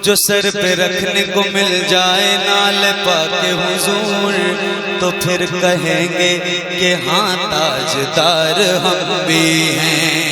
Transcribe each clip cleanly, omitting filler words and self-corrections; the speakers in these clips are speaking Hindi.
जो सर पे रखने को मिल जाए नाल पाके हुजूर, तो फिर कहेंगे कि हाँ ताजदार हम भी हैं।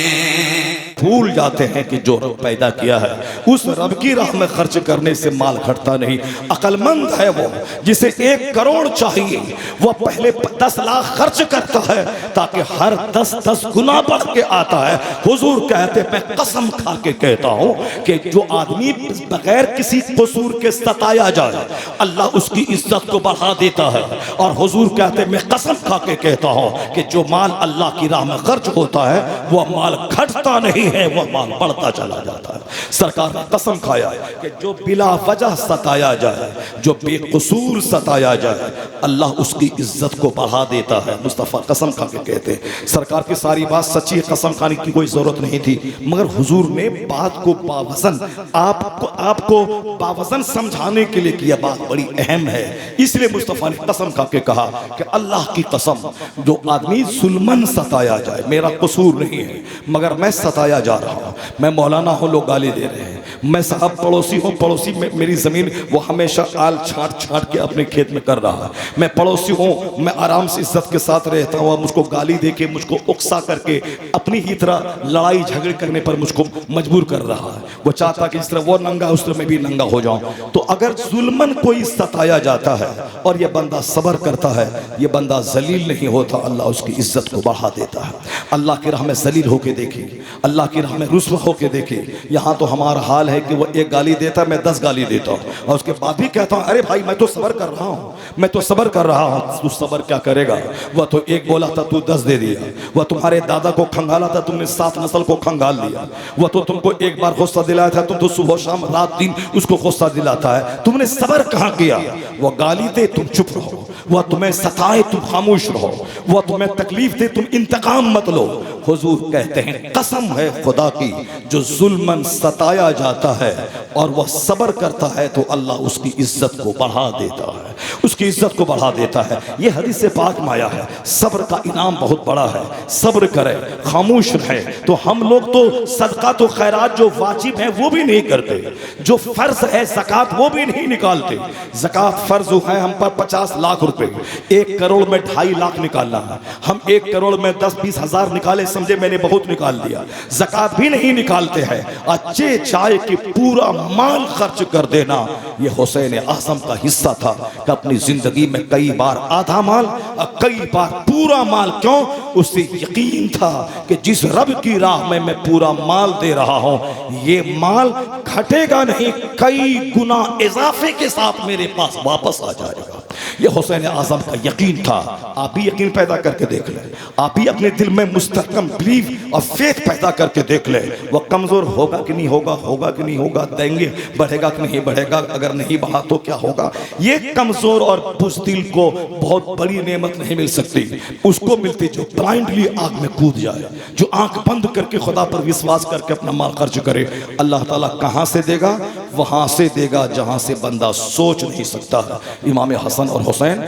भूल जाते हैं कि जो रब पैदा किया है उस रब की राह में खर्च करने से माल घटता नहीं। अक्लमंद है वो जिसे 1 करोड़ चाहिए, वह पहले 10 लाख खर्च करता है ताकि हर 10 गुना बढ़ के आता है। हुजूर कहते, मैं कसम खा के कहता हूं कि जो आदमी बगैर किसी कसूर के सताया जाए अल्लाह उसकी इज्जत को बढ़ा देता है। और हुजूर कहते, मैं कसम खा के कहता हूं कि जो माल अल्लाह की राह में खर्च होता है वह माल घटता नहीं है, वह माल बढ़ता चला जाता है। सरकार ने कसम खाया कि जो बिला वजह सताया जाए, जो बेकसूर सताया जाए, अल्लाह उसकी इज्जत को बढ़ा देता है। मुस्तफ़ा कसम खा के कहते हैं। सरकार की सारी बात सच्ची है, कसम खाने की कोई जरूरत नहीं थी, मगर हुजूर ने बात को बावजन आपको बावजन समझाने के लिए किया। बात बड़ी अहम है, इसलिए मुस्तफ़ा ने कसम खा के कहा कि अल्लाह की कसम, जो आदमी जुल्मन सताया जाए, मेरा कसूर नहीं है मगर मैं सताया जा रहा हूं, मैं मौलाना हूं, लोग गाली दे रहे हैं, मैं साहब पड़ोसी हूं, पड़ोसी में मेरी जमीन वो हमेशा आल छाट के अपने खेत में कर रहा है, मैं पड़ोसी हूं, मैं आराम से इज्जत के साथ रहता हूं, मुझको गाली दे के, मुझको उकसा करके अपनी ही तरह लड़ाई झगड़े करने पर मुझको मजबूर कर रहा है। वो चाहता कि इस तरह वो नंगा उस तरह मैं भी नंगा हो जाऊं। तो अगर जुल्मन कोई सताया जाता है और ये बंदा सब्र करता है, ये बंदा जलील नहीं होता, अल्लाह उसकी इज्जत को बढ़ा देता है। अल्लाह की राह में जलील होके देखे, अल्लाह की राह में रुस्वा होके देखे। यहाँ तो हमारा हाल है कि वो 1 गाली देता, मैं 10 गाली देता हूँ और उसके बाद भी कहता हूँ, अरे भाई मैं तो सब्र कर रहा हूँ, मैं तो सब्र कर रहा हूँ। तू सब्र क्या करेगा? वह तो 1 बोला था, तू 10 दे दिया। वह तुम्हारे दादा को खंगाला था, तुमने 7 नस्ल को खंगाल दिया। वह तो तुमको 1 बार गुस्सा दिलाया था, तुम तो सुबह शाम रात दिन उसको गुस्सा दिलाता है। तुमने सब्र कहाँ किया? वह गाली दे तुम चुप रहो, वह तुम्हें सताए तुम खामोश रहो, वह तुम्हें तकलीफ दे तुम इंतकाम मत लो। हुजूर कहते हैं, कसम है खुदा की, जो जुल्मन सताया जाता है और वह सब्र करता है तो अल्लाह उसकी इज्जत को बढ़ा देता है, उसकी इज्जत को बढ़ा देता है। यह हदीस पाक में आया है। सब्र का इनाम बहुत बड़ा है, सब्र करे, खामोश रहे। तो हम लोग तो सदका तो खैरात जो वाजिब है वो भी नहीं करते, जो फर्ज है ज़कात वो भी नहीं निकालते। ज़कात फर्ज है हम पर 50 लाख रुपए, 1 करोड़ में 2.5 लाख निकालना है। हम 1 करोड़ में 10-20 हज़ार निकाले, समझे मैंने बहुत निकाल दिया। ज़कात भी नहीं निकालते हैं। अच्छे चाय कि पूरा माल खर्च कर देना, ये हुसैन आज़म का हिस्सा था कि अपनी जिंदगी में कई बार आधा माल और कई बार पूरा माल। क्यों? उसे यकीन था कि जिस रब की राह में मैं पूरा माल दे रहा हूं, ये माल घटेगा नहीं, कई गुना इजाफे के साथ मेरे पास वापस आ जाएगा। ये हुसैन आज़म का यकीन था। आप भी यकीन पैदा करके देख ले, आप भी अपने दिल में मुस्तहकम बिलीव और फेथ पैदा करके देख ले। वह कमजोर होगा कि नहीं होगा, होगा कि नहीं होगा, देंगे बढ़ेगा कि नहीं बढ़ेगा, अगर नहीं बढ़ा तो क्या होगा। ये कमजोर और बुज़दिल को बहुत बड़ी नेमत नहीं मिल सकती, उसको मिलती जो ब्लाइंडली आग में कूद जाए, जो आंख बंद करके खुदा पर विश्वास करके अपना माल खर्च करे। अल्लाह ताला कहां से देगा? वहां से देगा जहां से बंदा सोच नहीं सकता है। इमाम हसन और हुसैन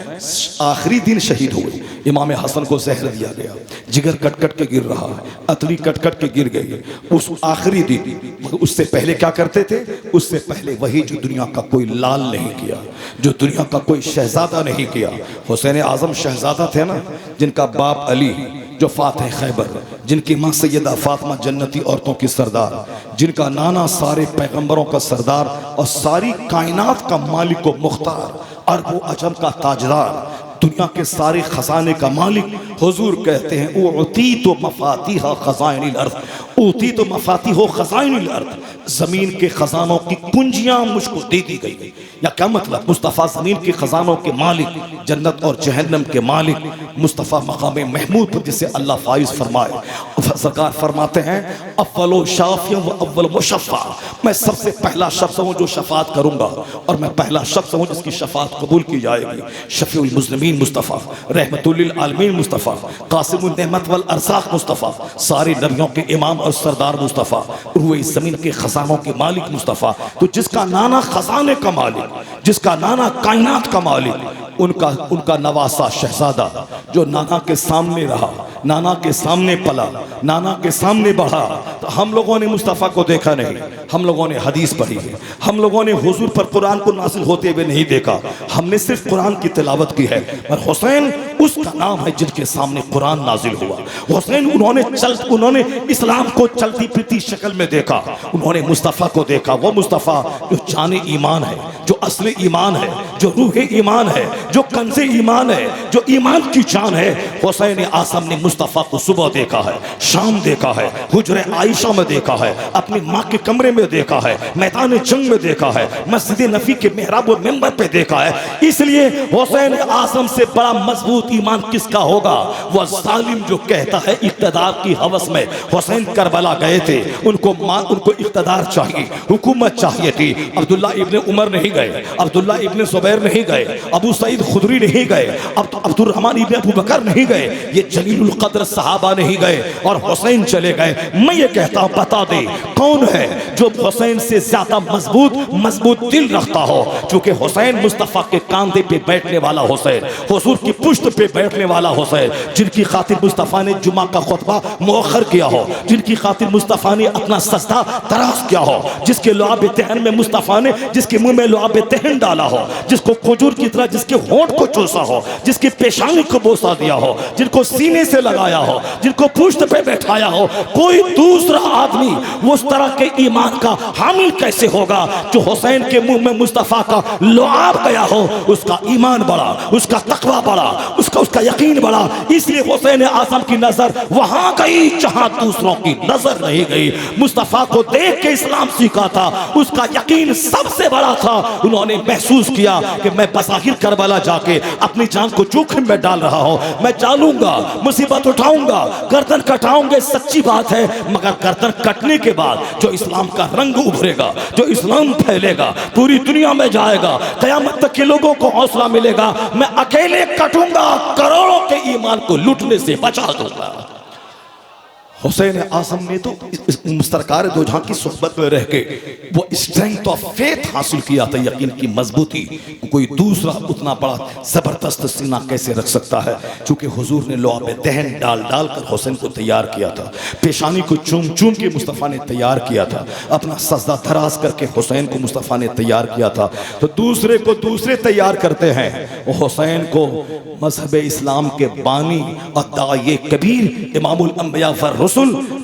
आखिरी दिन शहीद हुए। इमाम हसन को जहर दिया गया, जिगर कट कट के गिर रहा है, अतली कट कट के गिर गई उस आखिरी दिन। उससे पहले क्या करते थे? उससे पहले वही जो दुनिया का कोई लाल नहीं किया, जो दुनिया का कोई शहजादा नहीं किया। हुसैन आज़म शहजादा थे ना, जिनका बाप अली जो फातिह खैबर, जिनकी माँ सैयदा फातिमा जन्नती औरतों की सरदार, जिनका नाना सारे पैगंबरों का सरदार और सारी कायनात का मालिक व मुख्तार, अरब अजम का ताजदार, दुनिया के सारे खजाने का मालिक। हुजूर कहते हैं, ऊती तो मफाती हो खजाइनिल अर्द, ऊती तो मफाती हो खजाइनिल अर्द, जमीन के खजानों की कुंजियां मुझको दे दी गई। या क्या मतलब? मुस्तफ़ा जमीन के खजानों के मालिक, जन्नत और जहन्नम के मालिक, मुस्तफ़ा मकाम महमूद पर जिसे अल्लाह फाइज फरमाए। सरकार फरमाते हैं, अव्वलो शाफियों व अव्वल मुशफ़ा, मैं सबसे पहला शख्स हूँ जो शफात करूँगा और मैं पहला शख्स हूँ जिसकी शफात कबूल की जाएगी। शफीउल मुज़लिमीन मुस्तफ़ा, रहमतुल लिल आलमीन मुस्तफ़ा, कासिमुन नेमत वल अरज़ाक़ मुस्तफ़ा, सारे नबियों के इमाम और सरदार मुस्तफ़ा, रूए ज़मीन के खजानों के मालिक मुस्तफ़ा। तो जिसका नाना खजाने का मालिक, जिसका नाना कायनात का मालिक, उनका नवासा शहजादा जो नाना के सामने रहा, नाना के सामने पला, नाना के सामने बढ़ा। तो हम लोगों ने मुस्तफ़ा को देखा नहीं, हम लोगों ने हदीस पढ़ी है, हम लोगों ने हुजूर पर कुरान को नाज़िल होते हुए नहीं देखा, हमने सिर्फ कुरान की तिलावत की है। और हुसैन उसका नाम है जिनके सामने कुरान नाजिल हुआ। हुसैन उन्होंने इस्लाम को चलती फिरती शक्ल में देखा, उन्होंने मुस्तफ़ा को देखा, वो मुस्तफ़ा जो जाने ईमान है, जो असली ईमान है, जो रूह ईमान है, जो कंज़े ईमान है, जो ईमान की जान है। हुसैन आज़म ने मुस्तफ़ा को सुबह देखा है, शाम देखा है, हुजरे आयशा में देखा है, अपनी माँ के कमरे में देखा है, मैदान जंग में देखा है, मस्जिद नबी के मेहराब और मिंबर पे देखा है। इसलिए हुसैन आज़म से बड़ा मजबूत ईमान किसका होगा? वह जालिम जो कहता है इक़्तिदार की हवस में। हुसैन करबला गए थे, उनको इक़्तिदार चाहिए, हुकूमत चाहिए थी। अब्दुल्ला इब्ने उमर नहीं गए, अब्दुल्ला इब्ने ज़ुबैर नहीं गए, अबू सईद खुदरी नहीं गए, अब्दुर्रहमान इब्ने अबू बकर नहीं गए, ये जलीलुल क़द्र सहाबा नहीं गए, और हुसैन चले गए। मैं ये कहता हूं, बता दे कौन है जो हुसैन से ज्यादा मजबूत दिल रखता हो? क्योंकि हुसैन मुस्तफ़ा के कांधे पे बैठने वाला हुसैन, हुजूर की पुश्त पे बैठने वाला हुसैन, जिनकी खातिर मुस्तफ़ा ने जुमा का खुतबा मुअख्खर किया हो, जिनकी खातिर मुस्तफ़ा ने अपना सजदा दराज किया हो, जिसके लुआब तहन में मुस्तफ़ा ने जिसके मुंह में लुआब तहन डाला हो, जिसको खजूर की तरह जिसके होंठ को चूसा हो, जिसकी पेशानी को बोसा दिया हो, जिनको सीने से लगाया हो, जिनको पुश्त पे बैठाया हो, कोई दूसरा आदमी उस तरह के ईमान का हामिल कैसे होगा? जो हुसैन के मुंह में मुस्तफ़ा का लुआब गया हो, उसका ईमान बढ़ा, उसका तकवा बढ़ा, उसका यकीन बढ़ा। इसलिए हुसैन आज़म की नजर वहां गई जहां दूसरों की नजर नहीं गई। मुस्तफ़ा को देख के इस्लाम सीखा था, उसका यकीन सबसे बड़ा था। उन्होंने महसूस किया कि मैं बज़ाहिर करबला जाके अपनी जान को जोखिम में डाल रहा हूं, मैं डालूंगा, मुसीबत उठाऊंगा, गर्दन कटाऊंगे, सच्ची बात है, मगर गर्दन कटने के बाद जो इस्लाम का रंग उभरेगा, जो इस्लाम फैलेगा, पूरी दुनिया में जाएगा, क़यामत तक के लोगों को हौसला मिलेगा। मैं अकेले कटूंगा, करोड़ों के ईमान को लूटने से बचा दूंगा। हुसैन आज़म ने तो मुस्तरकार दो जहां की सोहबत में रह के वो स्ट्रेंथ ऑफ फेथ हासिल किया था, यकीन की मजबूती। कोई दूसरा उतना बड़ा जबरदस्त सीना कैसे रख सकता है? क्योंकि हुजूर ने लुआब तहन डाल कर हुसैन को तैयार किया था, पेशानी को चूम चूम के मुस्तफ़ा ने तैयार किया था, अपना सजदा दराज करके हुसैन को मुस्तफ़ा ने तैयार किया था। तो दूसरे को दूसरे तैयार करते हैं, हुसैन को मजहब इस्लाम के बानी और दाई कबीर इमामुल अंबिया वर रसूल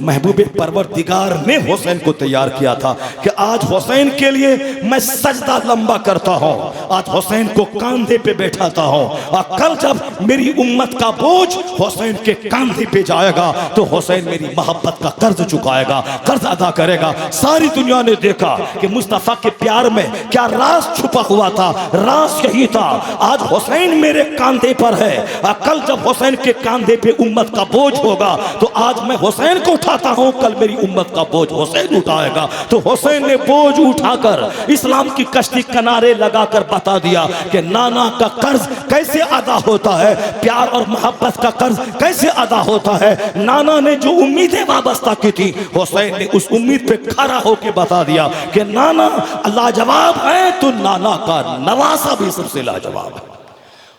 महबूब परवरदिगार ने हुसैन को तैयार किया था कि आज हुसैन के लिए मैं सजदा लंबा करता हूं, आज हुसैन को कांधे पे बैठाता हूं, और कल जब मेरी उम्मत का बोझ हुसैन के कांधे पे जाएगा तो हुसैन मेरी मोहब्बत का कर्ज चुकाएगा, कर्ज अदा करेगा। सारी दुनिया ने देखा कि मुस्तफ़ा के प्यार में क्या राज छुपा हुआ था, राज यही था, आज हुसैन मेरे कांधे पर है, और कल जब हुसैन के कांधे पे उम्मत का बोझ होगा तो आज मैं हुसैन को उठाता हूं, कल मेरी उम्मत का बोझ हुसैन उठाएगा। तो हुसैन ने बोझ उठाकर इस्लाम की कश्ती किनारे लगाकर बता दिया कि नाना का कर्ज कैसे अदा होता है, प्यार और मोहब्बत का कर्ज कैसे अदा होता है। नाना ने जो उम्मीदें वाबस्ता की थी, हुसैन ने उस उम्मीद पे खड़ा होकर बता दिया कि नाना लाजवाब है तो नाना का नवासा भी सबसे लाजवाब है।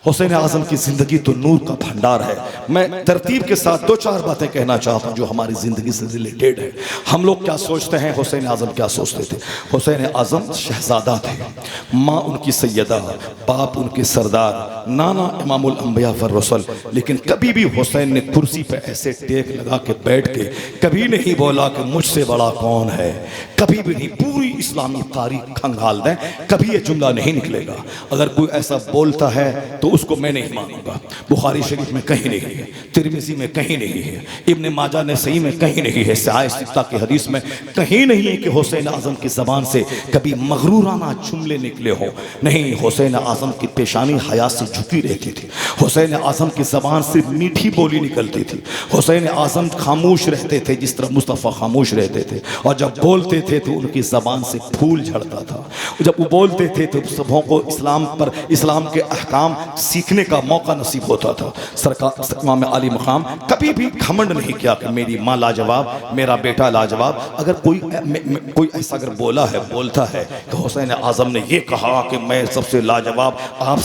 हुसैन आज़म की ज़िंदगी तो नूर का भंडार है। मैं तरतीब के साथ दो चार बातें कहना चाहता हूँ जो हमारी ज़िंदगी से रिलेटेड है। हम लोग क्या सोचते हैं, हुसैन आज़म क्या सोचते थे? हुसैन आज़म शहज़ादा थे, माँ उनकी सैयदा, बाप उनके सरदार, नाना इमामुल अंबिया वर रसूल। लेकिन कभी भी हुसैन ने कुर्सी पर ऐसे टेक लगा के बैठ के कभी नहीं बोला कि मुझसे बड़ा कौन है, कभी भी नहीं। पूरी इस्लामी तारीख खंगाल दें, कभी ये जुमला नहीं निकलेगा। अगर कोई ऐसा बोलता है तो उसको मैं नहीं मानूंगा। बुखारी शरीफ में कहीं नहीं है, तिरमिज़ी में कहीं नहीं है, इब्ने माजा ने सही में कहीं नहीं है, सहाय सित्ता की हदीस में कहीं नहीं है कि हुसैन आज़म की ज़बान से कभी मगरूराना जुमले निकले हो। नहीं, हुसैन आज़म की पेशानी हया से झुकी रहती थी, हुसैन आज़म की ज़बान से मीठी बोली निकलती थी। हुसैन आज़म खामोश रहते थे जिस तरह मुस्तफ़ा खामोश रहते थे, और जब बोलते थे तो उनकी ज़बान से फूल झड़ता था। जब वो बोलते थे तो सबों को इस्लाम पर, इस्लाम के अहकाम सीखने का मौका नसीब होता था। सरकार इमाम आली मकाम कभी भी घमंड नहीं किया कि मेरी माँ लाजवाब, मेरा बेटा लाजवाब। अगर कोई ऐसा अगर बोलता है कि हुसैन आज़म ने ये कहा कि मैं सबसे लाजवाब, आप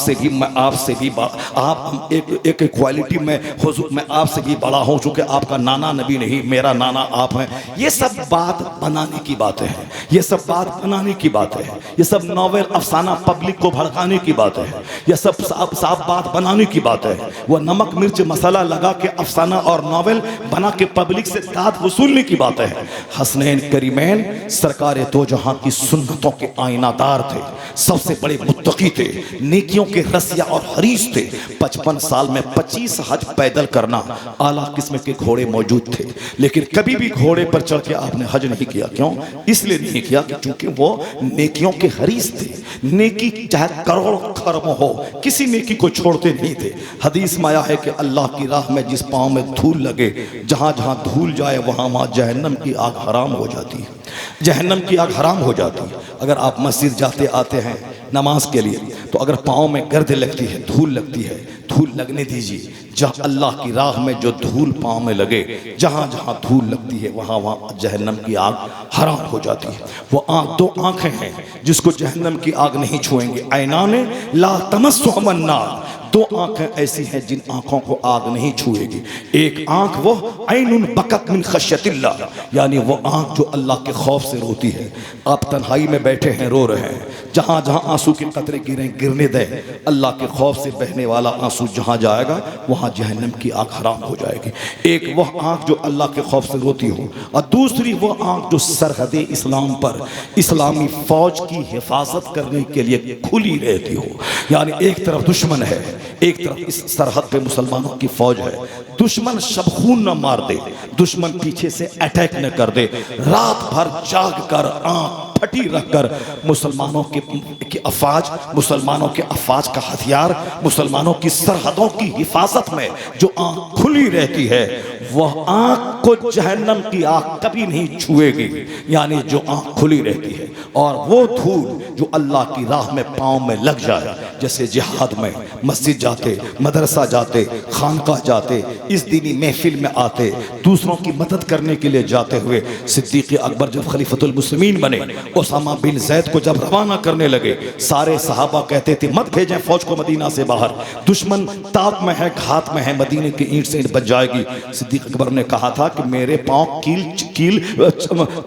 एक क्वालिटी में हुजूर मैं आपसे भी बड़ा हूँ, चूँकि आपका नाना नबी नहीं, मेरा नाना आप हैं, ये सब बात बनाने की बातें हैं, ये सब बात बनाने की बातें हैं, ये सब नॉवेल अफसाना पब्लिक को भड़काने की बातें हैं, ये सब साफ बात बनाने की बातें हैं। वह नमक मिर्च मसाला लगा के अफसाना और नॉवेल बना के पब्लिक से दाद वसूलने की बातें हैं। हसनैन करीमैन सरकार दो जहां की सुन्नतों के आईनादार थे, सबसे बड़े मुत्तकी थे, नेकियों के रसिया और हरीस थे। 55 साल में 25 हज पैदल करना, आला किस्म के घोड़े मौजूद थे, लेकिन कभी भी घोड़े पर चढ़ के आपने हज नहीं किया। क्यों? इसलिए नहीं किया कि चूंकि वो नेकियों के हरीस थे। नेकी चाहे करोड़ खरब हो, किसी नेकी को छोड़ते नहीं थे। हदीस में आया है कि अल्लाह की राह में जिस पाँव में धूल लगे, जहां जहां धूल जाए वहां वहां जहन्नम की आग हराम हो जाती है, जहन्नम की आग हराम हो जाती है। अगर आप मस्जिद जाते आते हैं नमाज के लिए, तो अगर पाँव में गर्द लगती है, धूल लगती है, धूल लगने दीजिए। जहाँ अल्लाह की राह में जो धूल पाँव में लगे, जहाँ जहाँ धूल लगती है वहाँ वहाँ जहन्नम की आग हराम हो जाती है। वो दो आँखें हैं जिसको जहन्नम की आग नहीं छुएंगे। ऐनाने ला तमस्सुहुमुन नार, दो आंखें ऐसी हैं जिन आंखों को आग नहीं छुएगी। एक आंख वो ऐनुन बकत मिन खश्यतिल्लाह, यानी वो आंख जो अल्लाह के खौफ से रोती है। आप तन्हाई में बैठे हैं, रो रहे हैं, जहां जहां आंसू के कतरे गिरने दें, अल्लाह के खौफ से बहने वाला आंसू जहां जाएगा वहां जहन्नम की आग हराम हो जाएगी। एक वह आंख जो अल्लाह के खौफ से रोती हो, और दूसरी वो आंख जो सरहद इस्लाम पर इस्लामी फौज की हिफाजत करने के लिए खुली रहती हो। यानी एक तरफ दुश्मन है, एक तरफ इस सरहद पे मुसलमानों की फौज है। दुश्मन शबखून न मार दे, दुश्मन पीछे से अटैक न कर दे, रात भर जाग कर आंख फटी रखकर मुसलमानों की अफवाज, मुसलमानों के अफवाज का हथियार, मुसलमानों की सरहदों की हिफाजत में जो आंख खुली रहती है, वह आंख को जहन्नम की आग कभी नहीं छुएगी। यानी जो आंख खुली रहती है, और वो धूल जो अल्लाह की राह में पाँव में लग जाए, जैसे जिहाद में मस्जिद जाते, मदरसा जाते, खानकाह जाते, इस दीनी महफिल में आते, दूसरों की मदद करने के लिए जाते हुए सिद्दीक़ अकबर जब खलीफतुल मुस्लिमीन बने, उसामा बिन जैद को जब रवाना करने लगे, सारे सहाबा कहते थे मत भेजें फौज को मदीना से बाहर, दुश्मन ताक में है, घात में है, मदीने की ईंट से ईंट बच जाएगी। सिद्दीक़ अकबर ने कहा था कि मेरे पाँव कील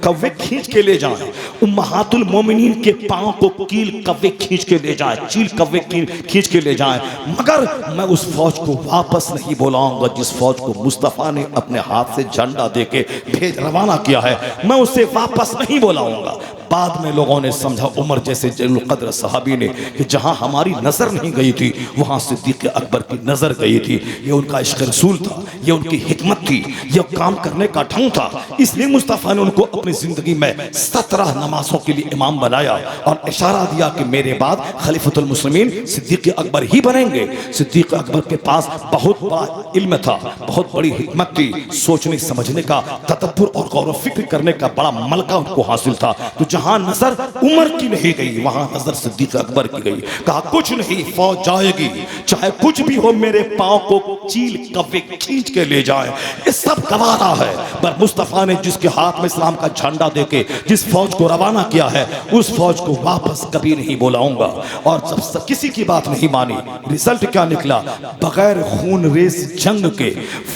कव्वे खींच के ले जाएं, उम्महातुल मोमिनीन के पाँव को कील कव्वे खींच के ले जाए, चील कव्वे खींच के ले जाएं, मगर मैं उस फौज को वापस नहीं बुलाऊंगा जिस फौज को मुस्तफ़ा ने अपने हाथ से झंडा देके भेज रवाना किया है, मैं उसे वापस नहीं बुलाऊंगा। बाद में लोगों ने समझा, उमर जैसे जलील कद्र सहाबी ने, कि जहां हमारी नजर नहीं गई थी वहां सिद्दीक़ अकबर की नजर गई थी। ये उनका इश्क़ रसूल था, ये उनकी हिकमत थी, ये काम करने का ढंग था। इसलिए मुस्तफ़ा ने उनको अपनी जिंदगी में 17 नमाजों के लिए इमाम बनाया और इशारा दिया कि मेरे बाद खलीफतुल मुस्लिमीन सिद्दीक़ अकबर ही बनेंगे। सिद्दीक़ अकबर के पास बहुत बड़ा इल्म था, बहुत बड़ी हिकमत थी, सोचने समझने का, तदब्बुर और गौर फिक्र करने का बड़ा मलका उनको हासिल था। तो जहां नजर उमर की नहीं गई वहां नजर सिद्दीक़ अकबर की गई। कहा कुछ नहीं, फौज जाएगी, चाहे कुछ भी हो, मेरे पांव को चील कव्वे खींच के ले जाए, ये सब गवारा है। पर मुस्तफ़ा ने जिसके हाथ में इस्लाम का झंडा देके जिस फौज को रवाना किया है, उस फौज को वापस कभी नहीं बुलाऊंगा। और जब किसी की बात नहीं मानी, रिजल्ट क्या निकला? बगैर खून रेस जंग के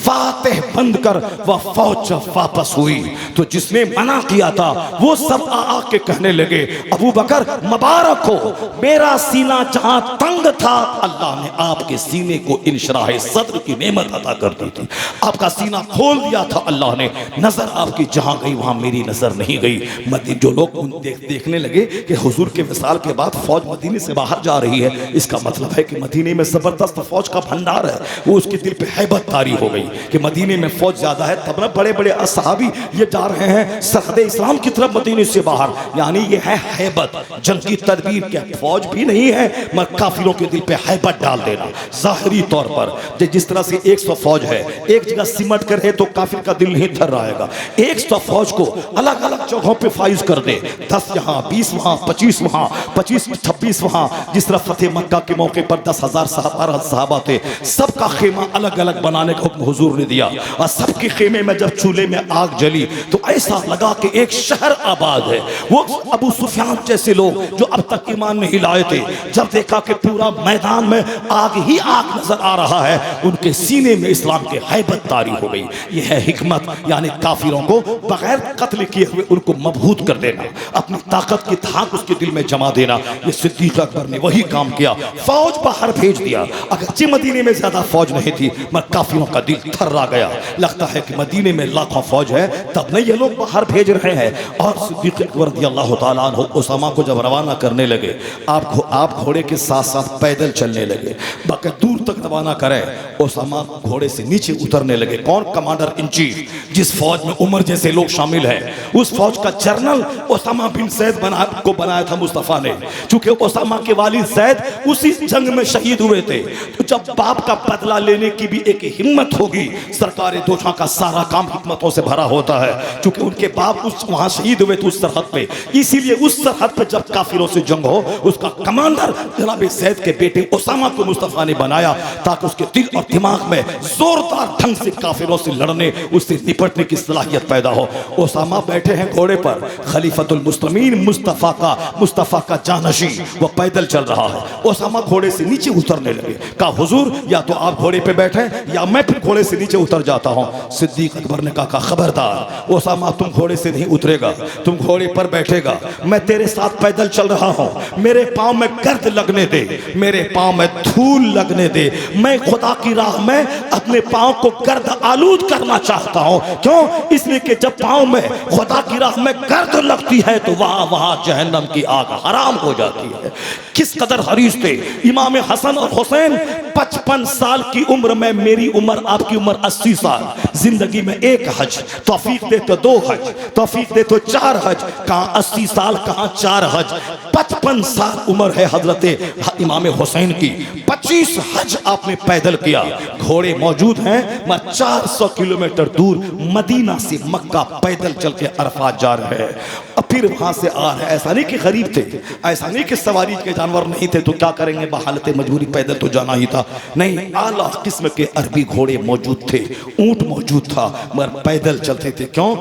फातेह बनकर वह फौज जब वापस हुई, तो जिसने मना किया था वो सब आ के कहने लगे, अबू बकर मुबारक हो, मेरा सीना जहां तंग था अल्लाह ने आपके सीने को इंशराह सद्र की नेमत अता कर दी थी, आपका सीना खोल दिया था अल्लाह ने, नजर आपकी जहां गई वहां मेरी नजर नहीं गई। जो लोग देखने लगे कि हुजूर के विसाल के बाद फौज मदीने से बाहर जा रही है, इसका मतलब है कि मदीने में जबरदस्त फौज का भंडार है। वो उसके दिल पे हैबत तारी हो गई कि मदीने में फौज ज्यादा है, तब ना बड़े बड़े असहाबी ये जा रहे हैं सरहद इस्लाम की तरफ मदीने से बाहर। यानी ये है हैबत, जंग की तदबीर। क्या फौज भी नहीं है मगर काफिरों के दिल पे हैबत डाल देना जाहिरी तौर पर। जिस तरह से 100 फौज है एक जगह सिमट कर है तो काफिर का दिल नहीं थर रहेगा। 100 फौज को अलग अलग जगहों पे फाइज कर दे, 10 यहाँ, 20 वहाँ, 25 वहाँ, 25 26 वहाँ। जिस तरह फतेह मक्का के मौके पर 10,000 सहाबा थे, सबका खेमा अलग अलग बनाने का हुक्म हुजूर ने दिया। और सबके खेमे में जब चूल्हे में आग जली तो ऐसा लगा कि एक शहर आबाद है। वो अबू सुफियान जैसे लोग जो अब तक ईमान नहीं लाए थे, जब देखा कि पूरा मैदान में आग ही आग नजर आ रहा है, उनके सीने में इस्लाम की हैबत तारी हो गई। यह है हिकमत, यानी काफिरों को बगैर कत्ल किए हुए उनको मबहूत कर देना, अपनी ताकत की धाक उसके दिल में जमा देना। ये सिद्दीक अकबर ने वही काम किया, फौज बाहर भेज दिया। अगरचे मदीने में ज्यादा फौज नहीं थी मगर काफिरों का दिल थर्रा गया। लगता है कि मदीने में लाखों फौज है तब नहीं ये लोग बाहर भेज रहे हैं। और सिद्दीक अकबर रज़ियल्लाहु ताला अन्हु उसामा को जब रवाना करने लगे, आप घोड़े के साथ साथ पैदल चलने लगे, बाकी दूर तक रवाना करें। उसामा घोड़े से नीचे उतरने लगे। कौन? कमांडर इन चीफ, जिस फौज में उमर जैसे लोग शामिल हैं, उस फौज का जनरल उसामा बिन ज़ैद को बनाया था मुस्तफ़ा ने। चूंकि उसामा के वालिद ज़ैद उसी जंग में शहीद हुए थे, तो जब बाप का बदला लेने की भी एक हिम्मत होगी, सरकार दो का सारा काम हिकमतों से भरा होता है। चूंकि उनके बाप वहां शहीद हुए थे उस सरहद पे, इसीलिए उस सरहद पे जब काफिरों से जंग हो, उसका कमांडर जनाब ज़ैद के बेटे उसामा को मुस्तफ़ा ने बनाया ताकि उसके दिल और दिमाग में जोरदार ढंग से काफिरों से लड़ने, उससे निपटने की सलाहियत पैदा हो। उसामा बैठे हैं घोड़े पर, खलीफतुल मुस्लिमीन मुस्तफ़ा का जानशी वो पैदल चल रहा है। उसामा घोड़े से नीचे उतरने लगे। कहा हुजूर या तो आप घोड़े पे बैठे या मैं फिर घोड़े से नीचे उतर जाता हूं। सिद्दीक अकबर ने कहा खबरदार उसामा, तुम घोड़े से नहीं उतरेगा, तुम घोड़े पर बैठेगा। मैं तेरे साथ पैदल चल रहा हूं, मेरे पांव में गर्द लगने दे, मेरे पांव में धूल लगने दे। मैं खुदा की राह में अपने पांव को गर्द आलूद करना चाहता हूं। क्यों? इसलिए कि जब पांव में खुदा की राह में गर्द लगती है तो वहां जहन्नम की आग हराम हो जाती है। किस कदर हरीस थे इमाम हसन और हुसैन। 55 साल की उम्र में, मेरी उम्र आपकी उम्र 80 साल, जिंदगी में एक हज, तौफीक दे तो 2 हज, तौफीक दे तो 4 हज। कहां 80 साल, कहां 4 हज। 55 साल उम्र है हजरत इमाम हुसैन की, 25 हज आपने पैदल किया। घोड़े मौजूद हैं, मैं 400 किलोमीटर दूर मदीना से मक्का पैदल चल के अरफात जा रहे हैं। अब फिर वहां से आ रहे। ऐसा नहीं कि गरीब थे, ऐसा नहीं कि सवारी के जानवर नहीं थे तो क्या करेंगे, बहालत मजबूरी पैदल तो जाना ही था। नहीं, आला किस्म के अरबी घोड़े मौजूद थे, ऊंट मौजूद था, मगर पैदल चलते थे। क्यों?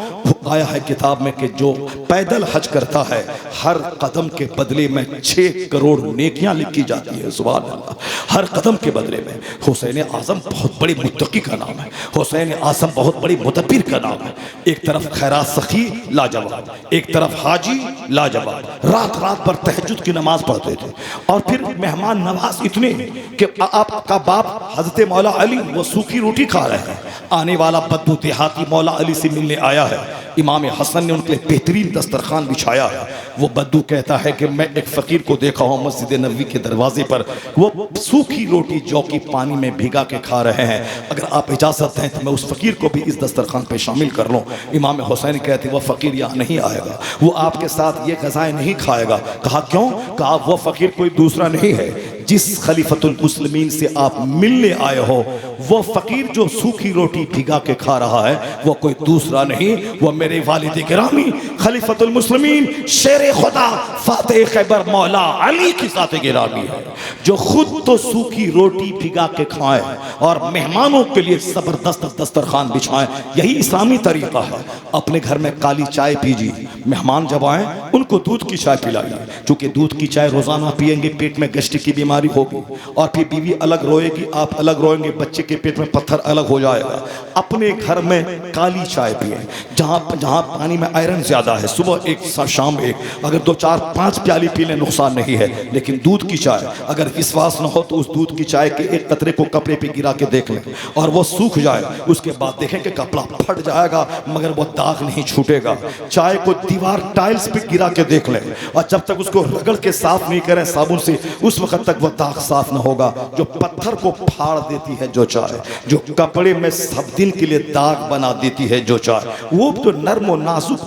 आया है किताब में कि जो पैदल हज करता है हर कदम के बदले में 6 करोड़ नेकियां लिखी जाती है। सुभान अल्लाह। हर कदम के बदले में। हुसैन आजम बहुत बड़ी मुत्तकी का नाम है, हुसैन आजम बहुत बड़ी मुदब्बिर का नाम है। एक तरफ खैरात सखी लाजवाब, एक तरफ हाजी लाजवाब, रात रात भर तहज्जुद की नमाज पढ़ते थे। और फिर मेहमान नवाज इतने कि आपका बाप हजरत मौला अली वो सूखी रोटी खा रहे हैं, आने वाला बद्दू देहाती मौला अली से मिलने आया है। इमाम हसन ने उनके लिए बेहतरीन दस्तरखान बिछाया है। वो बद्दू कहता है कि मैं एक फ़कीर को देखा हूँ मस्जिद नबवी के दरवाजे पर, वो सूखी रोटी जौ की पानी में भिगा के खा रहे हैं। अगर आप इजाज़त दें तो मैं उस फ़कीर को भी इस दस्तरखान पे शामिल कर लूँ। इमाम हुसैन कहते वो फ़कीर यहाँ नहीं आएगा, वो आपके साथ ये ग़ज़ाएँ नहीं खाएगा। कहा क्यों? कहा वो फ़कीर कोई दूसरा नहीं है, जिस खलीफतुल मुस्लिमीन से आप मिलने आए हो वो फ़कीर जो सूखी रोटी भिगा के खा रहा है वो कोई दूसरा नहीं, वो मेरे वालिद गिरामी खलीफतुल मुस्लिमीन शेर खुदा फातेह खैबर मौला अली की ज़ात गिरामी है, जो खुद तो सूखी रोटी भिगा के खाए और मेहमानों के लिए ज़बरदस्त दस्तरखान बिछाएं। यही इस्लामी तरीका है। अपने घर में काली चाय पीजिए, मेहमान जब आए उनको दूध की चाय पिलाइए। चूँकि दूध की चाय रोज़ाना पियेंगे पेट में गैस्ट्रिक की बीमारी होगी, और फिर बीवी अलग रोएगी, आप अलग रोएंगे, बच्चे के पेट में पत्थर अलग हो जाएगा। अपने घर में काली चाय पिए, जहाँ पानी में आयरन ज़्यादा है, सुबह एक शाम एक, अगर 2 4 5 प्याली पी लें नुकसान नहीं है। लेकिन दूध की चाय अगर विश्वास न हो तो उस दूध की चाय के एक कतरे को कपड़े पे गिरा के देख लें और वो सूख जाए, उसके बाद देखें कि कपड़ा फट जाएगा मगर वो दाग नहीं छूटेगा। चाय को दीवार टाइल्स पे गिरा के देख लें और जब तक उसको रगड़ के साफ नहीं करें साबुन से, उस वक्त तक वो दाग साफ न होगा। जो पत्थर को फाड़ देती है जो चाय, जो कपड़े में सब दिन के लिए दाग बना देती है जो चाय, वो जो नर्म और नाजुक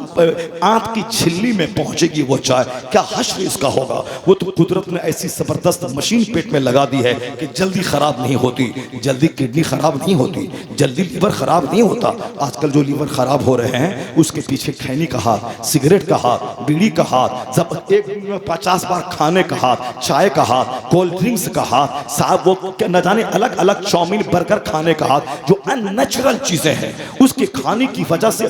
आंत की झिल्ली में पहुंचेगी वो चाय, क्या हश्र इसका होगा। वो तो कुदरत ने ऐसी जबरदस्त मशीन पेट में लगा दी है कि जल्दी खराब नहीं होती, जल्दी किडनी खराब नहीं होती, जल्दी लीवर खराब नहीं होता। आजकल जो लीवर खराब हो रहे हैं उसके पीछे खैनी का हाथ, सिगरेट का हाथ, बीड़ी का हाथ, जब एक दिन में 50 बार खाने का हाथ, चाय का हाथ, कोल्ड ड्रिंक्स का हाथ, साहब वो न जाने अलग अलग चाउमीन बर्गर खाने का हाथ, जो अननेचुरल चीजें हैं उसके खाने की वजह से।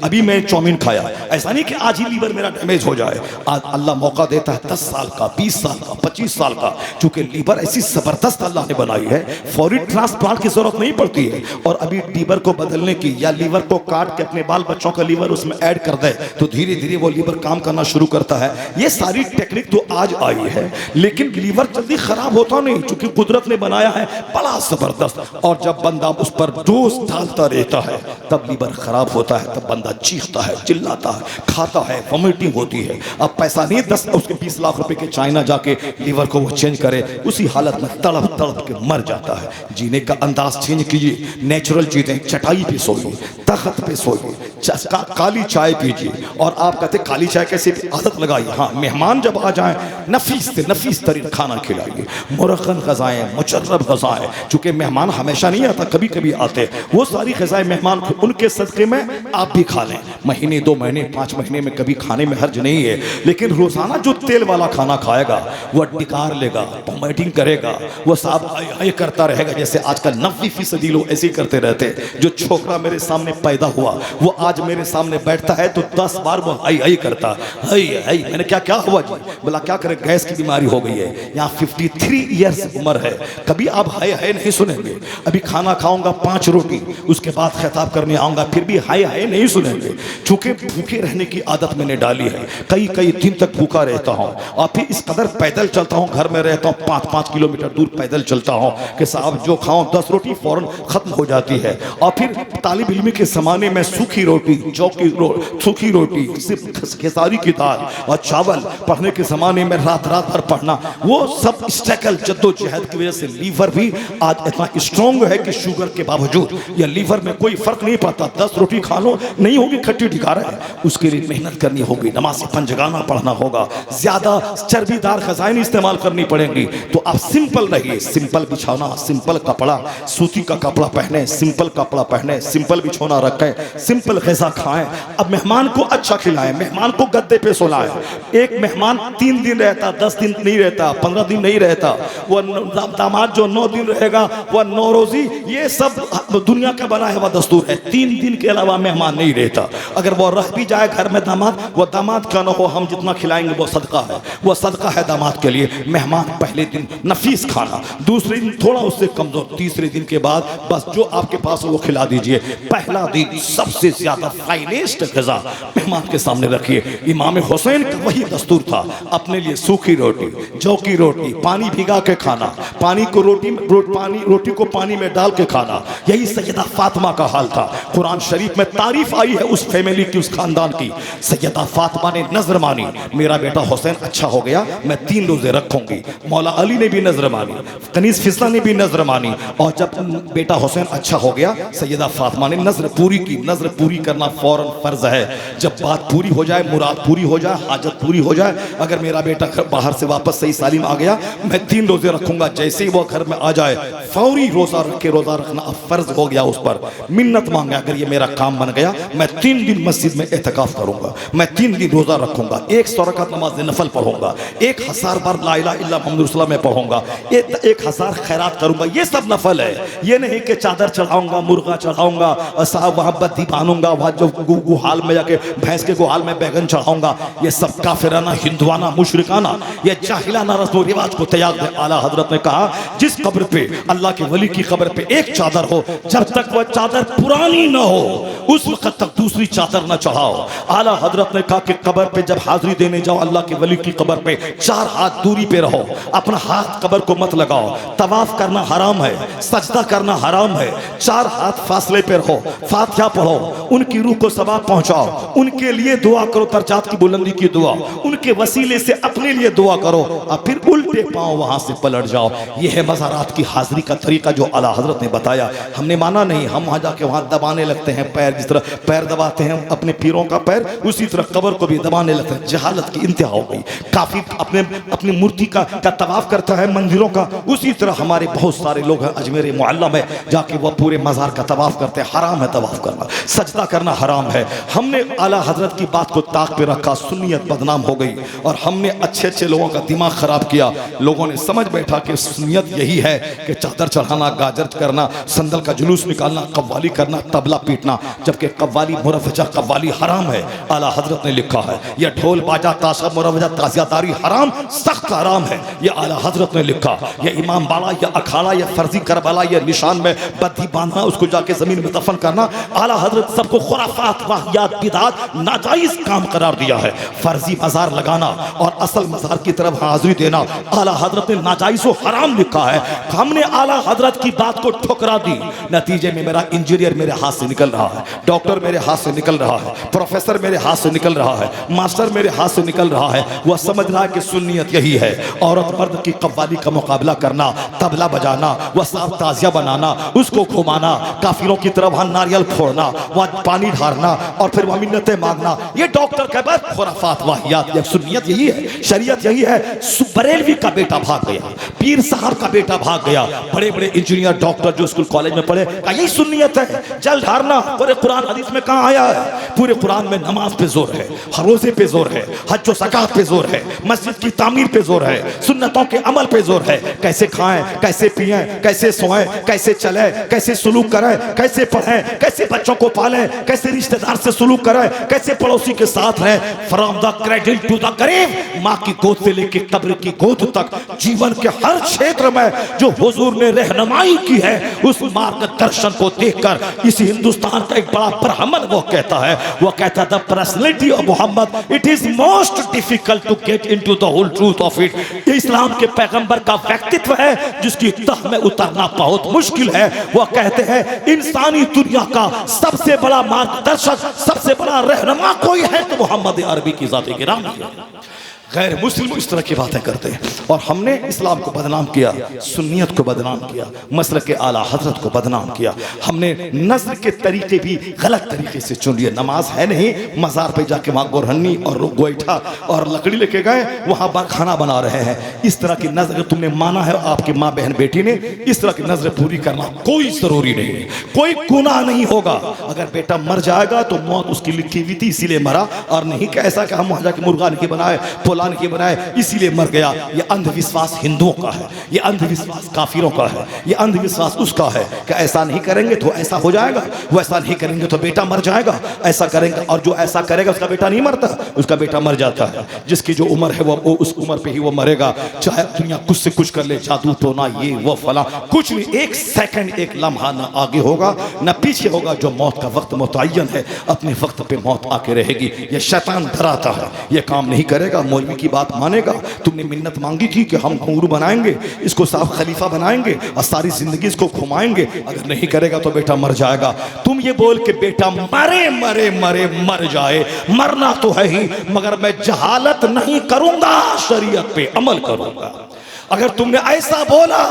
अभी मैं चाउमीन खाया, ऐसा नहीं कि आज ही लीवर मेरा डैमेज हो जाए, आज अल्लाह मौका देता है 10 साल का, 20 साल का, 25 साल का, क्योंकि लीवर ऐसी जबरदस्त अल्लाह ने बनाई है, फौरी ट्रांसप्लांट की जरूरत नहीं पड़ती है। और अभी लीवर को बदलने की या लीवर को काट के अपने बाल बच्चों का लीवर उसमें ऐड कर दे तो धीरे धीरे वो लीवर काम करना शुरू करता है। ये सारी टेक्निक तो आज आई है, लेकिन लीवर जल्दी खराब होता नहीं, क्योंकि कुदरत ने बनाया है बड़ा जबरदस्त। और जब बंदा उस पर डोज डालता रहता है तब लीवर खराब होता है, तब बंदा चीखता है, चिल्लाता है, खाता है, वॉमिटिंग होती है। अब पैसा नहीं 10 उसके 20 लाख रुपए के चाइना जाके लीवर को वो चेंज करे, उसी हालत में तड़प तड़प के मर जाता है। जीने का अंदाज चेंज कीजिए, नेचुरल चीजें, चटाई पे सोइए, तख्त पे सोइए, काली चाय पीजिए। और आप कहते काली चाय कैसे, आदत लगाइए। हाँ, मेहमान जब आ जाए नफीस से नफीस तरीन खाना खिलाइए, मुरक्कन ग़िज़ाएं, मुजर्रब ग़िज़ाएं, चूंकि मेहमान हमेशा नहीं आता, कभी कभी आते, वो सारी ग़िज़ाएं मेहमान उनके सदक़े में आप भी खा लें। महीने 2 महीने 5 महीने में कभी खाने में हर्ज नहीं है, लेकिन रोजाना जो तेल वाला खाना खाएगा वो डिकार लेगा, वॉमिटिंग करेगा, वो साहब ये करता रहेगा। जैसे आजकल 90% लोग ऐसे ही करते रहते हैं। जो छोकरा मेरे सामने पैदा हुआ वो आज मेरे सामने बैठता है तो 10 बार वो हाई हाई करता, हाई हाई। मैंने क्या क्या हुआ जी, बोला क्या करे, गैस की बीमारी हो गई है, यहाँ 53 ईयर्स उम्र है, कभी आप हाय हाय नहीं सुनेंगे। अभी खाना खाऊंगा 5 रोटी, उसके बाद खिताब करने आऊंगा, फिर भी हाय हाय नहीं सुनेंगे, चूंकि भूखे रहने की आदत मैंने डाली है। कई कई दिन तक भूखा रहता हूँ और फिर इस कदर पैदल चलता हूँ, घर में रहता हूँ 5-5 किलोमीटर दूर पैदल चलता हूँ कि साहब जो खाऊं 10 रोटी फौरन खत्म हो जाती है। और फिर तालिब इल्मी के ज़माने में सूखी रोटी, जौ की सूखी रोटी, सिर्फ खेसारी की दाल और चावल, पढ़ने के ज़माने में रात रात भर पढ़ना, वो सब स्ट्रगल जद्दोजहद की वजह से लीवर भी आज इतना स्ट्रॉन्ग है कि शुगर के बावजूद या लीवर में कोई फर्क नहीं पड़ता। 10 रोटी खा लो, नहीं होगी खट्टी ठिकारा है, उसके लिए मेहनत करनी होगी, नमाज़ पंजगाना पढ़ना होगा, ज्यादा चर्बीदार ग़िज़ाएं इस्तेमाल करनी पड़ेंगी। तो आप सिंपल रहिए, सिंपल बिछौना, सिंपल कपड़ा, सूती का कपड़ा पहने, सिंपल कपड़ा पहने, सिंपल बिछौना रखें, सिंपल ग़िज़ा खाएं। अब मेहमान को अच्छा खिलाएं, मेहमान को गद्दे पे सोलाएं। एक मेहमान 3 दिन रहता, 10 दिन नहीं रहता, 15 दिन नहीं रहता, वो दामाद जो 9 दिन रहेगा वह 9 रोज़ी, ये सब दुनिया का बना हुआ दस्तूर है। 3 दिन के अलावा मेहमान नहीं रहता। अगर वो रह भी जाए घर में दामाद, वो दामाद का न हो, हम जितना खिलाएंगे वो सदका है, वो सदका है दामाद के लिए। मेहमान पहले दिन नफीस खाना, दूसरे दिन थोड़ा उससे कमजोर, तीसरे दिन के बाद बस जो आपके पास हो वो खिला दीजिए। पहला दिन सबसे ज्यादा फाइनेस्ट ग़िज़ा मेहमान के सामने रखिए। इमाम हुसैन का वही दस्तूर था, अपने लिए सूखी रोटी, जौ की रोटी, पानी भिगा के खाना, पानी को रोटी को पानी में डाल के खाना। यही सैयदा फातिमा का हाल था। कुरान शरीफ में तारीफ आई है उस फैमिली की, उस खानदान की। सैयदा फातिमा ने नजर मानी, मेरा बेटा हुसैन अच्छा हो गया, मैं 3 रोजे रखूंगी। मौला अली ने भी नजर मानी, कनीज़ फिस्ला ने भी नजर मानी, और जब बेटा हुसैन अच्छा हो गया सैयदा फातिमा ने नजर पूरी की। नजर पूरी करना फौरन फर्ज है। जब बात पूरी हो जाए, मुराद पूरी हो जाए, हाजत पूरी हो जाए, अगर मेरा बेटा बाहर से वापस सही सालिम आ गया, मैं 3 रोजे रखूंगा। जैसे ही वो घर में आ जाए फौरी रोजा रख के, रोजा रखना अब फर्ज हो गया उस पर। मिन्नत मांगे, अगर ये मेरा काम बन गया मैं 3 दिन मस्जिद में एहतिकाफ करूंगा, मैं 3 दिन रोजा रखूंगा, 100 रकात नमाज नफल पढ़ूंगा, 1000 बार ला इलाहा इल्लल्लाह मुहम्मद रसूलुल्लाह में पढ़ूंगा, 1000 खैरात करूंगा। ये सब नफल है। ये नहीं कि चादर चढ़ाऊंगा, मुर्गा चढ़ाऊंगा, साहब वहां बत्ती बांधूंगा, वहां जो गुहाल में जाके भैंस के गुहाल में बैगन चढ़ाऊंगा। ये सब काफिराना, हिंदुआना, मुशरिकाना, ये जाहिलाना रस्म रिवाज को त्याग दे। आला हजरत ने कहा जिस कब्र पे अल्लाह के वली की कब्र पे एक चादर हो, जब तक वह चादर पुरानी न हो उस वक्त तक दूसरी चादर न चढ़ाओ। आला हजरत ने कहा कि कब्र पे जब हाजिरी देने जाओ अल्लाह के वली की कब्र पे 4 हाथ दूरी पे रहो, अपना हाथ कब्र को मत लगाओ। तवाफ करना हराम है, सजदा करना हराम है, 4 हाथ फासले पे रहो, फातिहा पढ़ो, उनकी रूह को सवाब पहुंचाओ, उनके लिए दुआ करो, दर्जात की बुलंदी की दुआ, उनके वसीले से अपने लिए दुआ करो और फिर उल्टे पांव वहां से पलट जाओ। यह है मज़ारात की हाजिरी का तरीका जो आला हजरत ने बताया। हमने माना नहीं, हम वहां जाके वहां दबाने लगते हैं पैर, जिस तरह पैर दबाते हैं अपने पीरों का पैर, उसी तरह कब्र को भी दबाने लगते हैं। जहालत की इंतहा हो गई। काफी अपनी मूर्ति का तवाफ करता है मंदिरों का, उसी तरह हमारे बहुत सारे लोग हैं अजमेर मुअल्ला में जाके वह पूरे मज़ार का तवाफ करते हैं। हराम है तवाफ करना, सजदा करना हराम है। हमने आला हजरत की बात को ताक पे रखा, सुन्नियत बदनाम हो गई और हमने अच्छे अच्छे लोगों का दिमाग खराब किया। लोगों ने समझ बैठा कि सुन्नियत यही है कि चादर चढ़ाना, गाजर करना, संदल का जुलूस निकालना, कव्वाली करना, तबला पीटना, जबकि कव्वाली मुरवजा कव्वाली हराम है। आला हजरत ने लिखा है यह ढोल बाजा ताशा मुरवजा ताजियादारी हराम, सख्त हराम है। यह आला हजरत ने लिखा। यह इमाम बाड़ा या अखाड़ा या फर्जी करबला या निशान में बद्दी बांधना, उसको जाके जमीन में दफन करना, आला हजरत सबको खुराफात वाहियात बिदात नाजायज काम करार दिया है। फर्जी मजार लगाना और असल मजार की तरफ हाजिरी देना आला हजरत ने नाजायज व हराम लिखा है। हमने आला हजरत की बात को ठुकरा दी। नतीजे में मेरा इंजीनियर मेरे हाथ से निकल रहा है, डॉक्टर मेरे हाथ से निकल रहा है, प्रोफेसर मेरे हाथ से निकल रहा है, मास्टर मेरे हाथ से निकल रहा है। वह समझ रहा है कि सुन्नियत यही है, औरत मर्द की कव्वाली का मुकाबला करना, तबला बजाना, वह साफ ताजिया बनाना, उसको घुमाना, काफिरों की तरफ वहां नारियल फोड़ना, वहां पानी ढारना और फिर वहां मिन्नतें मांगना, ये डॉक्टर के बाद खुराफात वाहियात। ये सुन्नियत यही है, शरीयत यही है। बरेलवी का बेटा भाग गया, पीर साहब का बेटा भाग गया, बड़े बड़े इंजीनियर डॉक्टर जो स्कूल कॉलेज में पढ़े, का यही सुन्नियत है, जल ढारना। पूरे कुरान हदीस में कहाँ आया है? पूरे कुरान में नमाज पे जोर है, रोजे पे जोर है, हज व ज़कात पे जोर है, मस्जिद की तामीर पे जोर है, सुन्नतों के अमल पे जोर है। कैसे खाएं, कैसे पिएं, कैसे सोएं, कैसे चलें, कैसे सुलूक करें, कैसे पढ़ें, कैसे बच्चों को पालें, कैसे रिश्तेदार से सुलूक करें, कैसे पड़ोसी के साथ रहें। From the cradle to the grave, माँ की गोद से लेकर कब्र की गोद तक, जीवन के हर क्षेत्र में जो हुजूर ने रहनुमाई की है, उस मार्गदर्शन को देखकर इस हिंदुस्तान का एक बड़ा ब्राह्मण वो कहता है, वो कहता the personality of Muhammad, it is most difficult to get into the whole truth of it. इस्लाम के पैगंबर का व्यक्तित्व है जिसकी तह में उतरना बहुत मुश्किल है। वो कहते हैं इंसानी दुनिया का सबसे बड़ा मार्गदर्शक, सबसे बड़ा रहनुमा कोई है तो मोहम्मद अरबी की जात गिरामी है। गैर मुस्लिम इस तरह की बातें करते हैं और हमने इस्लाम को बदनाम किया, सुन्नियत को बदनाम किया, मसलक के आला हजरत को बदनाम किया। हमने नज़र के तरीके भी गलत तरीके से चुन लिए। नमाज है नहीं, मज़ार पे जाके वहाँ गोरहन्नी और गोईठा और लकड़ी लेके गए, वहाँ खाना बना रहे हैं। इस तरह की नज़र तुमने माना है आपकी माँ बहन बेटी ने, इस तरह की नज़रें पूरी करना कोई ज़रूरी नहीं है, कोई गुनाह नहीं होगा। अगर बेटा मर जाएगा तो मौत उसकी लिखी हुई थी इसीलिए मरा, और नहीं कि ऐसा कि हम वहाँ जाके मुर्गा नहीं बनाए के बनाए इसीलिए मर गया। ये अंधविश्वास हिंदुओं का है, ये अंधविश्वास काफिरों का है, ये अंधविश्वास उसका है कि ऐसा नहीं करेंगे तो ऐसा हो जाएगा, वैसा नहीं करेंगे तो बेटा मर जाएगा, ऐसा करेंगे और जो ऐसा करेगा उसका बेटा नहीं मरता, उसका बेटा मर जाता है। जिसकी जो उम्र है वो उस उम्र पे ही वो मरेगा, चाहे दुनिया कुछ से कुछ कर ले, जादू टोना ये वो फला, कुछ नहीं, एक सेकंड एक लम्हा ना आगे होगा ना पीछे होगा। जो मौत का वक्त मुतय्यन है, अपने वक्त पे मौत आके रहेगी। ये शैतान डराता है, ये काम नहीं करेगा, मौलवी की बात मानेगा। तुमने मिन्नत मांगी थी कि हम गुरु बनाएंगे, इसको साफ खलीफा बनाएंगे और सारी जिंदगी इसको घुमाएंगे, अगर नहीं करेगा तो बेटा मर जाएगा। तुम ये बोल के बेटा मरे मरे मरे मर जाए, मरना तो है ही, मगर मैं जहालत नहीं करूंगा, शरीयत पे अमल करूंगा। अगर तुमने ऐसा बोला,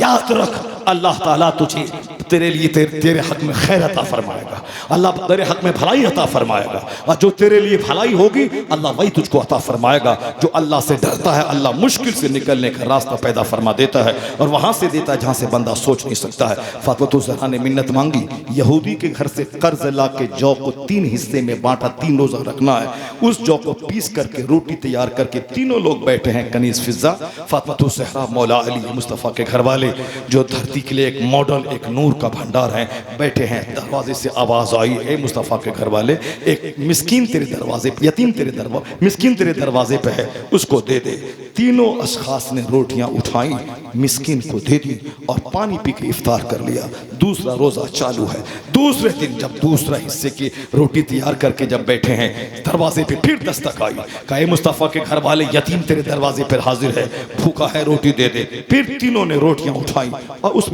याद रख अल्लाह ताला तुझे तेरे लिए तेरे हक में खैर अता फरमाएगा, अल्लाह तेरे हक में भलाई अता फरमाएगा, और जो तेरे लिए भलाई होगी अल्लाह वही तुझको अता फरमाएगा। जो अल्लाह से डरता है अल्लाह मुश्किल से निकलने का रास्ता पैदा फरमा देता है, और वहाँ से देता है जहाँ से बंदा सोच नहीं सकता है। फातिमा ज़हरा ने मिन्नत मांगी, यहूदी के घर से कर्ज ला के जौ को 3 हिस्से में बांटा, 3 रोज़ा रखना है। उस जौ को पीस करके रोटी तैयार करके तीनों लोग बैठे हैं कनीज़ फिज़ा, फातिमा ज़हरा, मौला अली मुस्तफ़ा के घर वाले, जो धरती के लिए एक मॉडल, एक नूर का भंडार है, बैठे हैं। दरवाजे से आवाज आई, ए मुस्तफ़ा के घर वाले, एक मिस्कीन तेरे दरवाजे पे, यतीम तेरे दरवाजे, मिस्कीन तेरे दरवाजे पे है, उसको दे दे। तीनों अशखास ने रोटियां उठाई, मिस्कीन को दे दी और पानी पी के इफ्तार कर लिया। दूसरा रोजा चालू है। दूसरे दिन जब दूसरा हिस्से की रोटी तैयार करके जब बैठे हैं, दरवाजे पे फिर दस्तक आई, कहा ए मुस्तफ़ा के घर वाले, यतीम तेरे दरवाजे पर हाजिर है, भूखा है, रोटी दे दे। फिर तीनों ने रोटियां उठाई और उस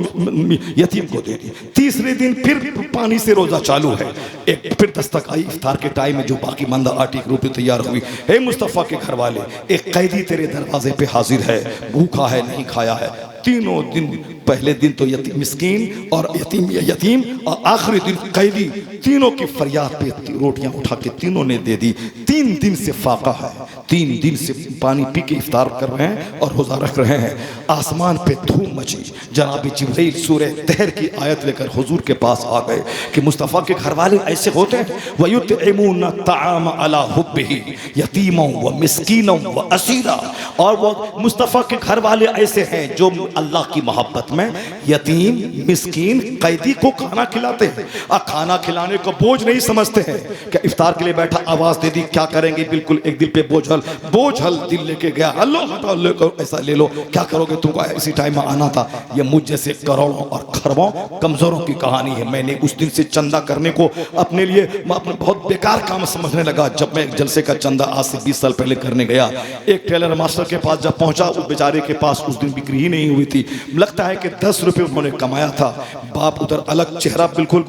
यतीम को दे दी। तीसरे दिन फिर पानी से रोजा चालू है। एक फिर दस्तक आई इफ्तार के टाइम में, जो बाकी मंदा आटी की रोटी तैयार हुई। हे मुस्तफ़ा के घर वाले, एक कैदी तेरे दरवाजे पे हाजिर है, भूखा है, नहीं खाया है। तीनों दिन, पहले दिन तो यतीम मिस्कीन और यतीम और आखिरी दिन कैदी, तीनों की फरियाद पे रोटियां उठा के तीनों ने दे दी। 3 दिन से फाका है, 3 दिन से पानी पी के इफ्तार कर रहे हैं और रोजा रख रहे हैं। आसमान पे धूम मची। जनाब जिब्रील सूरह तहर की आयत लेकर हुजूर के पास आ गए कि मुस्तफ़ा के घर वाले ऐसे होते हैं, वयुतइमून तआम अला हुब्बिही यतीमों व मिस्कीनों व असीरा। और वो मुस्तफ़ा के घर वाले ऐसे हैं जो अल्लाह की मोहब्बत में यतीम, मिस्कीन, कैदी को खाना खिलाते हैं और खाना खिलाने को बोझ नहीं समझते हैं। क्या इफ्तार के लिए बैठा, आवाज दे दी, क्या करेंगे, बिल्कुल एक दिल पे बोझल दिल लेके गया, हलो हटो लो, ऐसा ले लो, क्या करोगे, तुमको इसी टाइम में आना था। ये मुझ जैसे करोड़ों और खरबों कमजोरों की कहानी है। मैंने उस दिन से चंदा करने को अपने लिए बहुत बेकार काम समझने लगा। जब मैं जलसे का चंदा आज से 20 साल पहले करने गया, एक टेलर मास्टर के पास जब पहुंचा, उस बेचारे के पास उस दिन बिक्री ही नहीं हुई थी। लगता है कि 10 रुपए उन्होंने कमाया था। बाप उधर अलग चेहरा बिल्कुल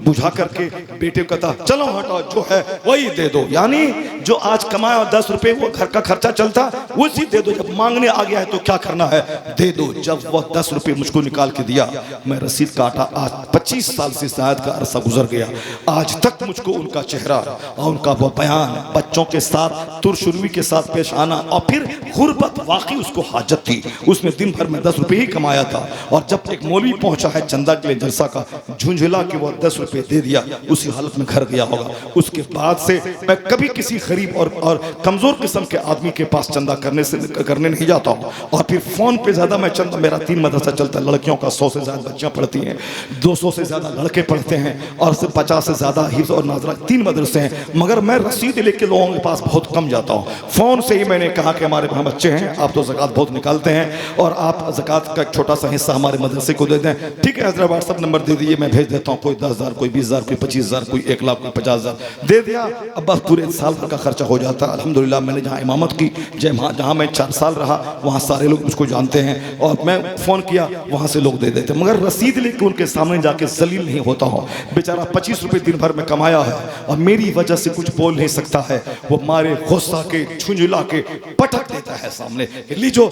बुझा करके बेटे को कहता, चलो हटो, जो है वही दे दो। यानी जो आज कमाया 10 रुपए, वो घर का खर्चा चलता, उसी दे दो। जब मांगने आ गया है तो क्या करना है, दे दो। जब वह 10 रुपए मुझको निकाल के दिया, मैं रसीद काटा। आज 25 साल से शायद का अरसा गुजर गया, आज तक मुझको उनका चेहरा और उनका वो बयान, बच्चों के साथ तुरशुरवी के साथ पेश आना, और फिर गुर्बत, वाकई उसको हाजत थी। उसने दिन भर में 10 रुपए ही कमाया था। और जब एक मौलवी पहुंचा है चंदा के लिए जलसा का, झुंझुला के वो 10 रुपए दे दिया, उसी हालत में घर गया होगा। उसके बाद से मैं कभी किसी गरीब और कमजोर किस्म के आदमी के पास चंदा करने नहीं जाता हूँ। और फिर फोन पे ज्यादा मैं चंदा, मेरा 3 मदरसा चलता है, लड़कियों का 100 से ज्यादा बच्चियां पढ़ती हैं, 200 से ज्यादा लड़के पढ़ते हैं, और 50 से ज्यादा हिफ्ज़ और नाज़रा, 3 मदरसे हैं। मगर मैं रसीद लेके लोगों के पास बहुत कम जाता हूँ। फोन से ही मैंने कहा कि हमारे वहाँ बच्चे हैं, आप तो ज़कात बहुत निकालते हैं और आप ज़कात का एक छोटा सा हिस्सा हमारे मदरसे को दे दें। ठीक है, हज़रत व्हाट्सअप नंबर दे दीजिए, मैं भेज देता हूँ। कोई 10,000, कोई 20,000, कोई 25,000, कोई 1 लाख, कोई 50,000 दे दिया। अब बस पूरे साल भर का खर्चा हो जाता है। अल्हम्दुलिल्लाह, मैंने जहाँ इमामत की, जहाँ मैं 4 साल रहा, वहाँ सारे लोग मुझको जानते हैं, और मैं फ़ोन किया वहाँ से लोग दे देते। मगर रसीद लेके उनके सामने जाके जलील नहीं होता हूँ। बेचारा 25 रुपये दिन भर में कमाया है और मेरी वजह से कुछ बोल नहीं सकता है। वो मारे गुस्सा के, झुंझुला के पटक देता है सामने, लीजो,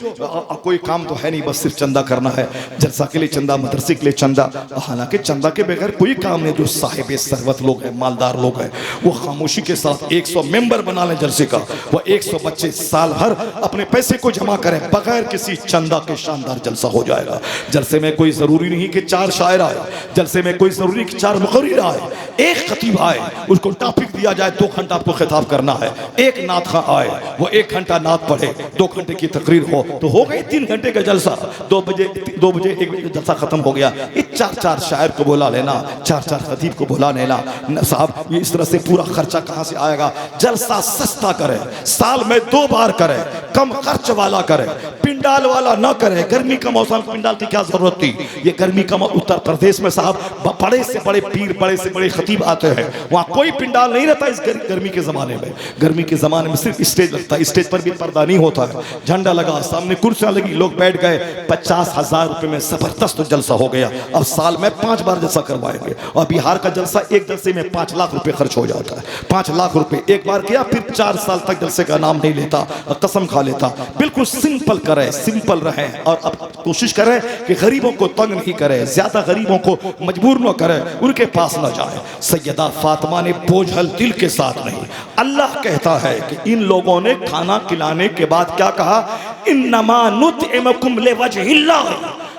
कोई काम तो है नहीं, बस सिर्फ चंदा करना है। जलसा के लिए चंदा, मदरसे के लिए चंदा। हालांकि चंदा के बगैर कोई काम नहीं। जो साहिब सरवत लोग हैं, मालदार लोग हैं, वो खामोशी के साथ 100 मेंबर बना लें जलसे का, वो 100 बच्चे साल भर अपने पैसे को जमा करें, बगैर किसी चंदा के शानदार जलसा हो जाएगा। जलसे में कोई जरूरी नहीं कि 4 शायर आए, जलसे में कोई जरूरी कि 4 मुकर्रिर आए, एक खतीब आए, उसको टॉपिक दिया जाए, 2 घंटा आपको खिताब करना है। एक नात खां आए, वो 1 घंटा नात पढ़े, 2 घंटे की तकरीर हो, तो हो गई 3 घंटे का जलसा। 2 बजे 1 बजे जलसा खत्म हो गया। ये 4 शायर को बुला लेना, 4 खतीब को बुला लेना, साहब ये इस तरह से पूरा खर्चा कहाँ से आएगा। जलसा सस्ता करे, साल में 2 बार करे, कम खर्च वाला करे, पिंडाल वाला ना करे। गर्मी का मौसम, पिंडाल की क्या जरूरत थी। ये गर्मी का उत्तर प्रदेश में साहब बड़े से बड़े पीर, बड़े से बड़े खतीब आते हैं, वहाँ कोई पिंडाल नहीं रहता। इस गर्मी के जमाने में, गर्मी के जमाने में सिर्फ स्टेज लगता है, स्टेज पर भी पर्दा नहीं होता है, झंडा लगा, सामने कुर्सियां लगी, लोग बैठ गए। 50,000 रुपए में जबरदस्त जलसा हो गया। अब साल में 5 बार जलसा करवाएंगे, और बिहार का जलसा एक जलसे में 5 लाख रुपए खर्च हो जाता है। 5 लाख रुपए एक बार किया, फिर 4 साल तक जलसे का नाम नहीं लेता, कसम खा लेता। बिल्कुल सिंपल करें, सिंपल रहें, और अब कोशिश करें कि गरीबों को तंग नहीं करें, ज्यादा गरीबों को मजबूर न करें, उनके पास न जाए। सैयदा फातिमा ने बोझल दिल के साथ नहीं, अल्लाह कहता है कि इन लोगों ने खाना खिलाने के बाद क्या कहा, इन्नमा नुतइमुकुम लिवजहिल्लाह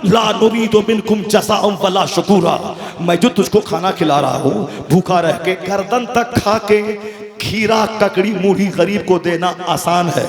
ला नुरीदु मिनकुम जज़ाअन वला शुकूरा। मैं जो तुझको खाना खिला रहा हूँ, भूखा रह के, गर्दन तक खा के, खीरा ककड़ी मूढ़ी गरीब को देना आसान है,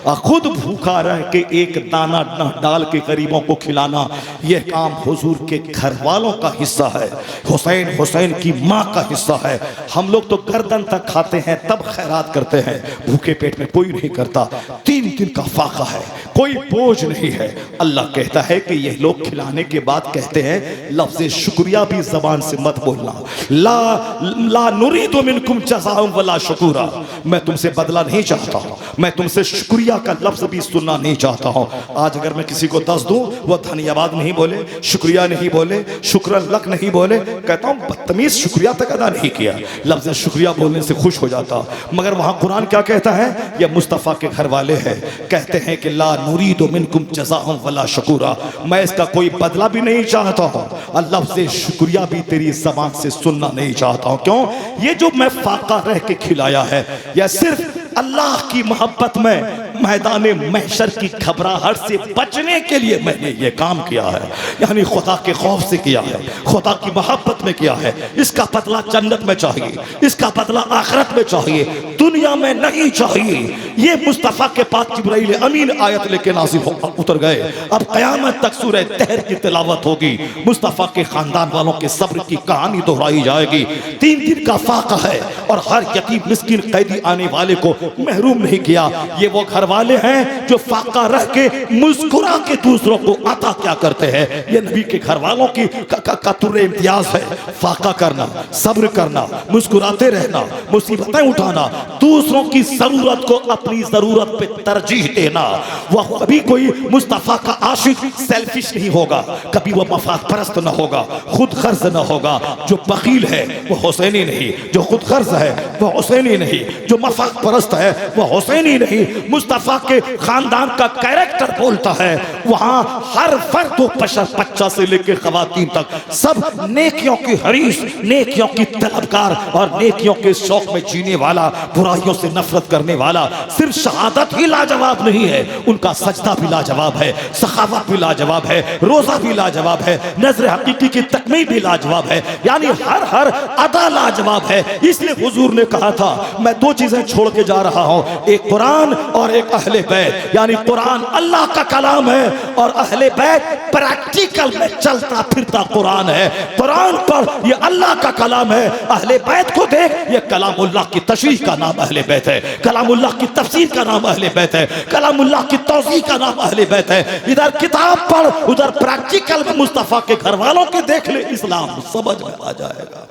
और खुद भूखा रह के एक दाना न डाल के गरीबों को खिलाना, यह काम हुजूर के घर वालों का हिस्सा है, हुसैन की माँ का हिस्सा है। हम लोग तो गर्दन तक खाते हैं, तब खैरात करते हैं, भूखे पेट में कोई नहीं करता। 3 दिन का फाका है, कोई बोझ नहीं है। अल्लाह कहता है कि यह लोग खिलाने के बाद कहते हैं, लफ्ज़ शुक्रिया भी जबान से मत बोलना, ला नुरीदु मिनकुम जज़ाअन वला शुकूरा। मैं तुमसे बदला नहीं चाहता हूँ, मैं तुमसे शुक्रिया का लफ्ज भी सुनना नहीं चाहता हूँ। आज अगर मैं किसी को 10 दूं, वो धन्यवाद नहीं बोले, शुक्रिया नहीं बोले, शुक्र लक नहीं बोले, कहता हूँ बदतमीज, शुक्रिया तक अदा नहीं किया। लफ्ज शुक्रिया बोलने से खुश हो जाता। मगर वहां कुरान क्या कहता है? ये मुस्तफ़ा के घर वाले हैं, कहते हैं कि ला नुरीदु मिनकुम जज़ाअन वला शकूरा, मैं इसका कोई बदला भी नहीं चाहता हूँ और लफ्ज़ शुक्रिया भी तेरी ज़बान से सुनना नहीं चाहता हूँ। क्यों? ये जो मैं फाका रह के खिलाया है, यह सिर्फ अल्लाह की मोहब्बत में मैदान महशर की घबराहट से बचने के लिए मैंने ये काम किया है, यानी खुदा के खौफ से किया है, खुदा की मोहब्बत में किया है। इसका बदला जन्नत में चाहिए, इसका बदला आखिरत में चाहिए, दुनिया में नहीं चाहिए। ये मुस्तफ़ा के पास जिब्राइल अमीन आयत लेके नाज़िल उतर गए। अब क़यामत तक सूरह तहर की तिलावत होगी, मुस्तफ़ा के खानदान वालों के सब्र की कहानी दोहराई जाएगी। 3 दिन का फाका है और हर यतीम मिस्किन कैदी आने वाले को महरूम नहीं किया। ये वो घर वाले हैं जो फाका रह के मुस्कुरा के दूसरों को अता क्या करते हैं। ये नबी के घर वालों की कतुर इम्तियाज है, फाका करना, सब्र करना, मुस्कुराते रहना, मुसीबतें उठाना, दूसरों की जरूरत को अपनी जरूरत पे तरजीह देना। वह कभी कोई मुस्तफ़ा का आशिक सेल्फिश नहीं होगा, कभी वह मफाद परस्त न होगा, खुद गर्ज न होगा। जो बकील है वह हुसैनी नहीं, जो खुद गर्ज है वह हुसैनी नहीं, जो मफाद परस्त है वह हुसैनी नहीं। मुस्तफ़ा के खानदान का कैरेक्टर बोलता है, वहां हर फर्द बशर, बच्चा से लेकर खवातीन तक सब नेकियों की हरीस, नेकियों की तलबगार और नेकियों के शौक में जीने वाला, बुराइयों से नफरत करने वाला। सिर्फ शहादत ही लाजवाब नहीं है, उनका सजदा भी लाजवाब है, सखावत भी लाजवाब है, रोजा भी लाजवाब है, नजर हकीकी की तकमील भी लाजवाब है, यानी हर अदा लाजवाब है। इसलिए हुजूर ने कहा था, मैं 2 चीजें छोड़ के जा रहा हूं, एक कुरान और एक अहले बैत। यानी कुरान अल्लाह का कलाम है और अहले बैत प्रैक्टिकल में चलता फिरता कुरान है। कुरान पर ये अल्लाह का कलाम है, अहले बैत को देख, ये कलामुल्लाह की तशरीह का नाम अहले बैत है, कलामुल्लाह की तफसीर का नाम अहले बैत है, कलामुल्लाह की तौज़ीह का नाम अहले बैत है। इधर किताब पढ़, उधर प्रैक्टिकल में मुस्तफ़ा के घर वालों के देख ले, इस्लाम समझ में आ जाएगा।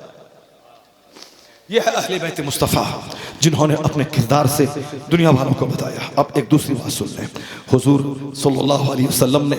यह है अहले बैत मुस्तफ़ा, जिन्होंने अपने किरदार से दुनिया वालों को बताया। अब एक दूसरी बात सुन लें, हुजूर सल्लल्लाहु अलैहि वसल्लम ने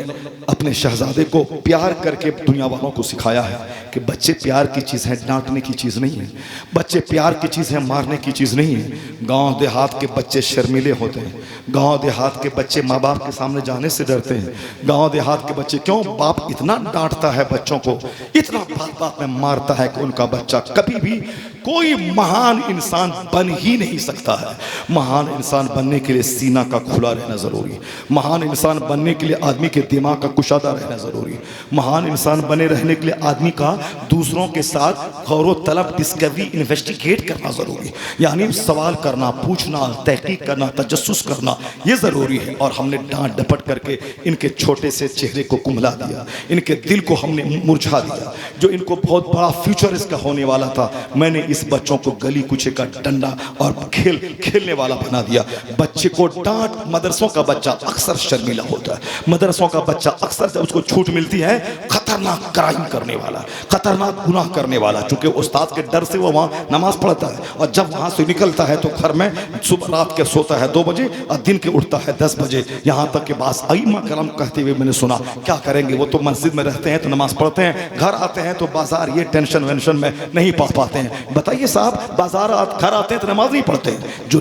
अपने शहजादे को प्यार करके दुनिया वालों को सिखाया है कि बच्चे प्यार की चीज़ है, डांटने की चीज़ नहीं है। बच्चे प्यार की चीज़ है, मारने की चीज़ नहीं है। गांव देहात के बच्चे शर्मीले होते हैं, गांव देहात के बच्चे माँ बाप के सामने जाने से डरते हैं। गांव देहात के बच्चे क्यों, बाप इतना डांटता है बच्चों को, इतना बात बात में मारता है कि उनका बच्चा कभी भी कोई महान इंसान बन ही नहीं सकता है। महान इंसान बनने के लिए सीना का खुला रहना जरूरी है। महान इंसान बनने के लिए आदमी के दिमाग का कुशादा रहना जरूरी है। महान इंसान बने रहने के लिए आदमी का दूसरों के साथ गौर तलब, डिस्कवरी, इन्वेस्टिगेट करना जरूरी है। यानी सवाल करना, पूछना, तहकीक करना, तजस्सुस करना, ये जरूरी है। और हमने डांट डपट करके इनके छोटे से चेहरे को कुम्हला दिया, इनके दिल को हमने मुरझा दिया। जो इनको बहुत बड़ा फ्यूचर इसका होने वाला था, मैंने इस बच्चों को गली कुचे का डंडा और खेलने वाला बना दिया। बच्चे को डांट, मदरसों का बच्चा अक्सर शर्मीला होता है, मदरसों का बच्चा अक्सर जब उसको छूट मिलती है, खतरनाक क्राइम करने वाला, खतरनाक गुनाह करने वाला, चूंकि उस्ताद के डर से वो वहाँ नमाज पढ़ता है और जब वहाँ से निकलता है तो घर में सुबह रात के सोता है 2 बजे और दिन के उठता है 10 बजे। यहाँ तक के बास आइमा करम कहते हुए मैंने सुना, क्या करेंगे, वो तो मस्जिद में रहते हैं तो नमाज पढ़ते हैं, घर आते हैं तो बाजार ये टेंशन वेंशन में नहीं पढ़ पाते हैं। बताइए साहब, बाजार घर आते हैं तो नमाज नहीं पढ़ते हैं। जो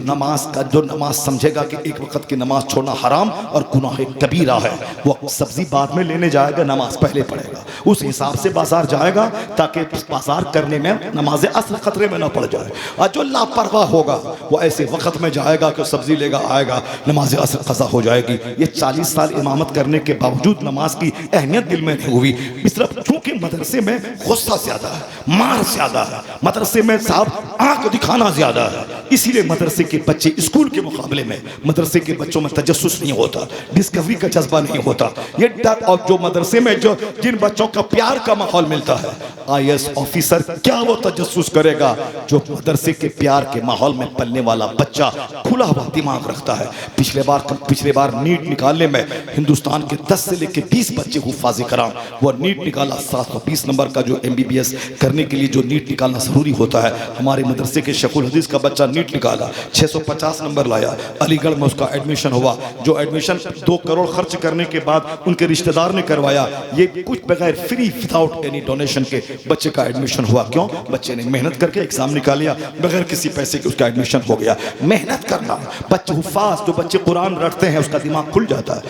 नमाज समझेगा कि एक वक्त की नमाज छोड़ना हराम और गुनाह कबीरा है, वो सब्जी बाद में लेने जाएगा, नमाज पहले पढ़ेगा, उस हिसाब से बाजार जाएगा ताकि बाजार करने में नमाज असर खतरे में ना पड़ जाए। और जो लापरवाह होगा वो ऐसे वक्त में जाएगा कि सब्जी लेगा, आएगा, नमाज असर कज़ा हो जाएगी। ये 40 साल इमामत करने के बावजूद नमाज की अहमियत दिल में नहीं हुई। इस तरफ चूंकि मदरसे में गुस्सा ज्यादा है, मार ज्यादा है, मदरसे में साहब आंख दिखाना ज्यादा है, इसीलिए मदरसे के बच्चे स्कूल के मुकाबले में मदरसे के बच्चों में तजस्सुस नहीं होता, डिस्कवरी का जज्बा नहीं होता। ये डर, और जो मदरसे में जो जिन बच्चों बच्चों का प्यार का माहौल मिलता है। आईएएस ऑफिसर क्या वो तजस्सुस करेगा जो मदरसे के प्यार के माहौल में पलने वाला बच्चा खुला हुआ दिमाग रखता है। पिछले बार नीट निकालने में हिंदुस्तान के 10 से लेकर 20 बच्चे हुफ्फाज़ कराम वो नीट निकाला। 720 नंबर का जो MBBS करने के लिए जो नीट निकालना जरूरी होता है, हमारे मदरसे के शेखुल हदीस का बच्चा नीट निकाला, 650 नंबर लाया, अलीगढ़ में उसका एडमिशन हुआ। जो एडमिशन 2 करोड़ खर्च करने के बाद उनके रिश्तेदार ने करवाया, ये कुछ बगैर फ्री विदाउट एनी डोनेशन के बच्चे का एडमिशन हुआ। क्यों? बच्चे ने मेहनत करके एग्जाम निकालिया, बगैर किसी पैसे के उसका एडमिशन हो गया। मेहनत करना, बच्चे हुफ्फाज़ जो बच्चे कुरान रटते हैं उसका दिमाग खुल जाता है।